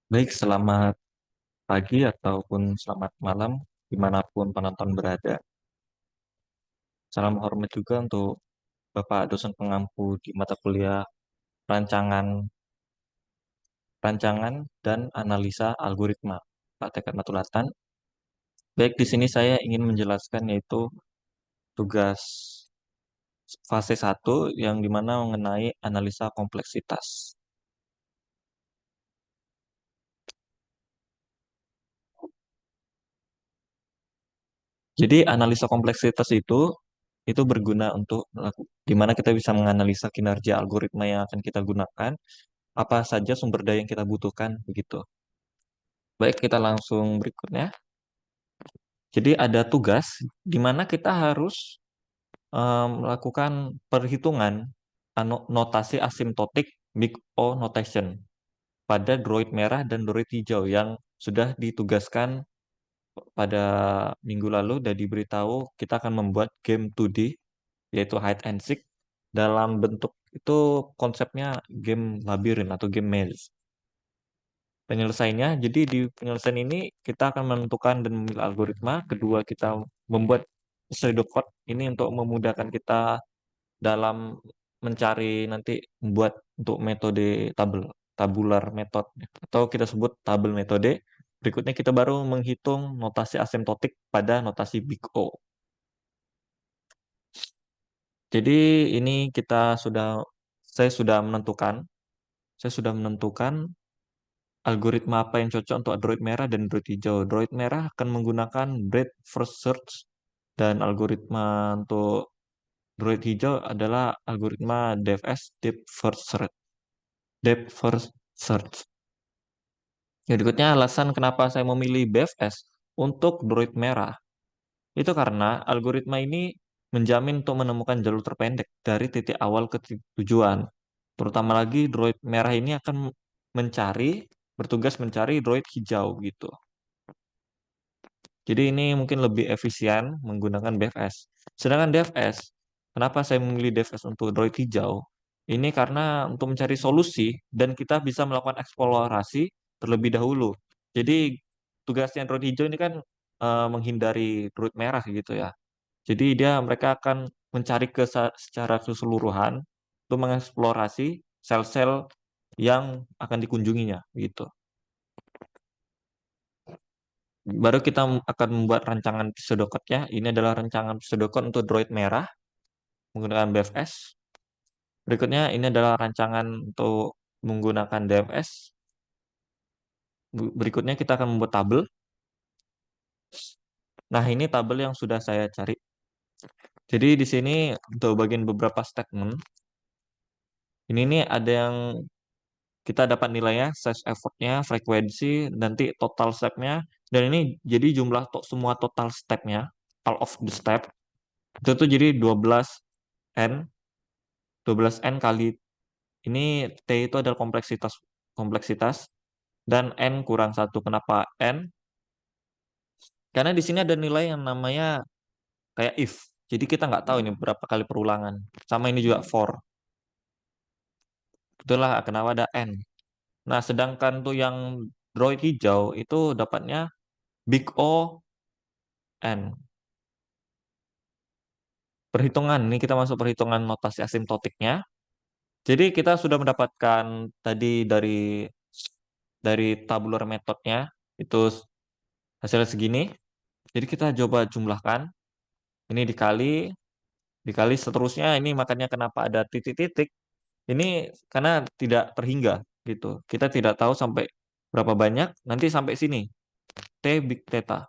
Baik, selamat pagi ataupun selamat malam dimanapun penonton berada. Salam hormat juga untuk Bapak dosen pengampu di mata kuliah rancangan rancangan dan analisa algoritma Pak Tekat Matulatan. Baik, di sini saya ingin menjelaskan yaitu tugas fase 1 yang dimana mengenai analisa kompleksitas. Jadi analisa kompleksitas itu berguna untuk di mana kita bisa menganalisa kinerja algoritma yang akan kita gunakan, apa saja sumber daya yang kita butuhkan begitu. Baik, kita langsung berikutnya. Jadi ada tugas di mana kita harus melakukan perhitungan notasi asimptotik Big O notation pada droid merah dan droid hijau yang sudah ditugaskan pada minggu lalu dan diberitahu kita akan membuat game 2D yaitu hide and seek dalam bentuk itu konsepnya game labirin atau game maze. Penyelesaiannya, jadi di penyelesaian ini kita akan menentukan dan memilih algoritma. Kedua, kita membuat pseudocode ini untuk memudahkan kita dalam mencari nanti membuat untuk metode tabular method atau kita sebut tabel metode. Berikutnya kita baru menghitung notasi asymptotik pada notasi Big O. Jadi ini saya sudah menentukan algoritma apa yang cocok untuk Android merah dan Android hijau. Android merah akan menggunakan breadth first search dan algoritma untuk Android hijau adalah algoritma DFS Deep First Search. Depth First Search. Yang berikutnya alasan kenapa saya memilih BFS untuk Android merah. Itu karena algoritma ini menjamin untuk menemukan jalur terpendek dari titik awal ke titik tujuan. Terutama lagi droid merah ini akan bertugas mencari droid hijau gitu. Jadi ini mungkin lebih efisien menggunakan DFS. Sedangkan DFS, kenapa saya memilih DFS untuk Droid hijau? Ini karena untuk mencari solusi dan kita bisa melakukan eksplorasi terlebih dahulu. Jadi tugasnya Droid hijau ini kan menghindari Droid merah gitu ya. Jadi mereka akan mencari secara keseluruhan untuk mengeksplorasi sel-sel yang akan dikunjunginya gitu. Baru kita akan membuat rancangan pseudocode-nya. Ini adalah rancangan pseudocode untuk Droid merah menggunakan BFS. Berikutnya ini adalah rancangan untuk menggunakan DFS. Berikutnya kita akan membuat tabel. Nah, ini tabel yang sudah saya cari. Jadi di sini untuk bagian beberapa statement, ini nih ada yang kita dapat nilainya, size effortnya, frekuensi, nanti total step-nya, dan ini jadi jumlah semua total step-nya, all of the step, itu tuh jadi 12N, 12N kali, ini T itu adalah kompleksitas, dan N kurang 1. Kenapa N? Karena di sini ada nilai yang namanya kayak if. Jadi kita nggak tahu ini berapa kali perulangan. Sama ini juga for. Itulah kenapa ada N. Nah, sedangkan tuh yang droid hijau itu dapatnya big O N. Perhitungan, ini kita masuk perhitungan notasi asimptotiknya. Jadi kita sudah mendapatkan tadi dari tabular metodenya itu hasilnya segini. Jadi kita coba jumlahkan. Ini dikali seterusnya, ini makanya kenapa ada titik-titik. Ini karena tidak terhingga gitu. Kita tidak tahu sampai berapa banyak, nanti sampai sini. T big theta.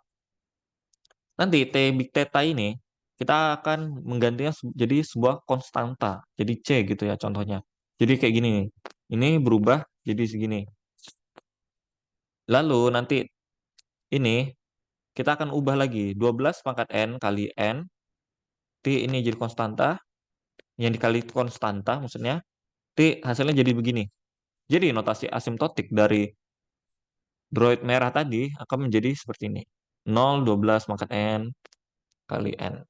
Nanti T big theta ini kita akan menggantinya jadi sebuah konstanta. Jadi C gitu ya contohnya. Jadi kayak gini nih. Ini berubah jadi segini. Lalu nanti ini kita akan ubah lagi. 12 pangkat N kali N. T ini jadi konstanta. Yang dikali konstanta maksudnya. T hasilnya jadi begini. Jadi notasi asimptotik dari droid merah tadi akan menjadi seperti ini. 0, 12 pangkat N kali N.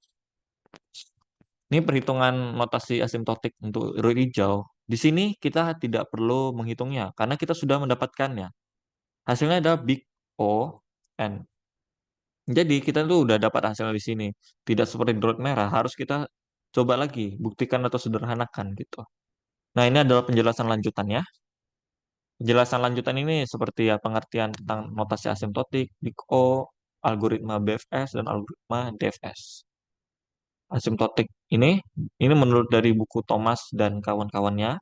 Ini perhitungan notasi asimptotik untuk droid hijau. Di sini kita tidak perlu menghitungnya karena kita sudah mendapatkannya. Hasilnya ada big O N. Jadi kita tuh udah dapat hasilnya di sini. Tidak seperti Droid merah, harus kita coba lagi, buktikan atau sederhanakan gitu. Nah, ini adalah penjelasan lanjutannya. Penjelasan lanjutan ini seperti ya pengertian tentang notasi asimtotik, Big O, algoritma BFS, dan algoritma DFS. Asimtotik ini menurut dari buku Thomas dan kawan-kawannya,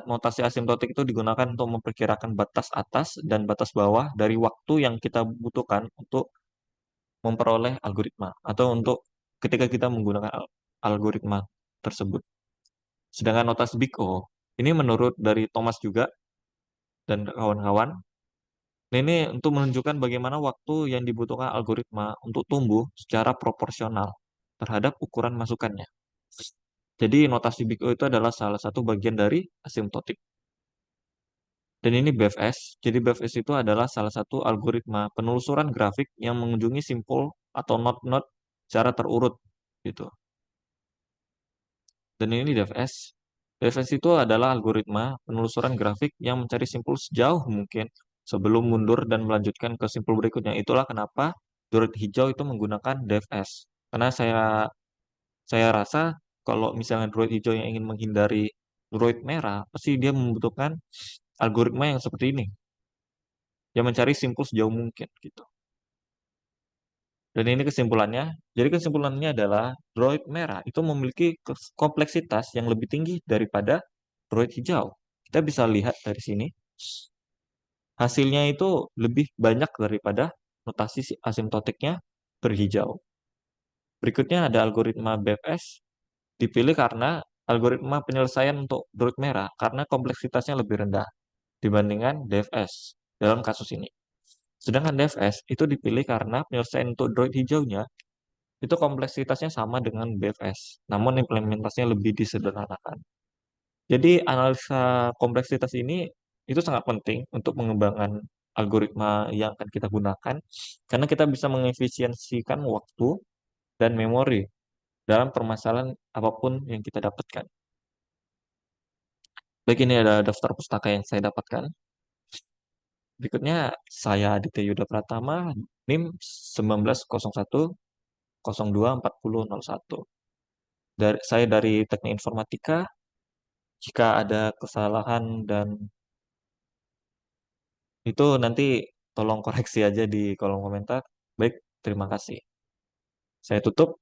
notasi asimtotik itu digunakan untuk memperkirakan batas atas dan batas bawah dari waktu yang kita butuhkan untuk memperoleh algoritma atau untuk ketika kita menggunakan algoritma tersebut. Sedangkan notasi Big O ini menurut dari Thomas juga dan kawan-kawan, ini untuk menunjukkan bagaimana waktu yang dibutuhkan algoritma untuk tumbuh secara proporsional terhadap ukuran masukannya. Jadi notasi Big O itu adalah salah satu bagian dari asimtotik. Dan ini BFS. Jadi BFS itu adalah salah satu algoritma penelusuran grafik yang mengunjungi simpul atau node-node secara terurut gitu. Dan ini DFS. DFS itu adalah algoritma penelusuran grafik yang mencari simpul sejauh mungkin sebelum mundur dan melanjutkan ke simpul berikutnya. Itulah kenapa Druid hijau itu menggunakan DFS. Karena saya rasa kalau misalnya Druid hijau yang ingin menghindari Druid merah, pasti dia membutuhkan algoritma yang seperti ini, yang mencari simpul sejauh mungkin gitu. Dan ini kesimpulannya. Jadi kesimpulannya adalah Droid merah itu memiliki kompleksitas yang lebih tinggi daripada Droid hijau. Kita bisa lihat dari sini, hasilnya itu lebih banyak daripada notasi asimtotiknya berhijau. Berikutnya ada algoritma BFS, dipilih karena algoritma penyelesaian untuk Droid merah karena kompleksitasnya lebih rendah dibandingkan DFS dalam kasus ini. Sedangkan DFS itu dipilih karena penyelesaian untuk Droid hijaunya itu kompleksitasnya sama dengan BFS, namun implementasinya lebih disederhanakan. Jadi analisa kompleksitas ini itu sangat penting untuk mengembangkan algoritma yang akan kita gunakan, karena kita bisa mengefisiensikan waktu dan memori dalam permasalahan apapun yang kita dapatkan. Baik, ini ada daftar pustaka yang saya dapatkan. Berikutnya, saya Aditya Yuda Pratama, NIM 1901 02 40 01. Saya dari Teknik Informatika. Jika ada kesalahan dan itu nanti tolong koreksi aja di kolom komentar. Baik, terima kasih. Saya tutup.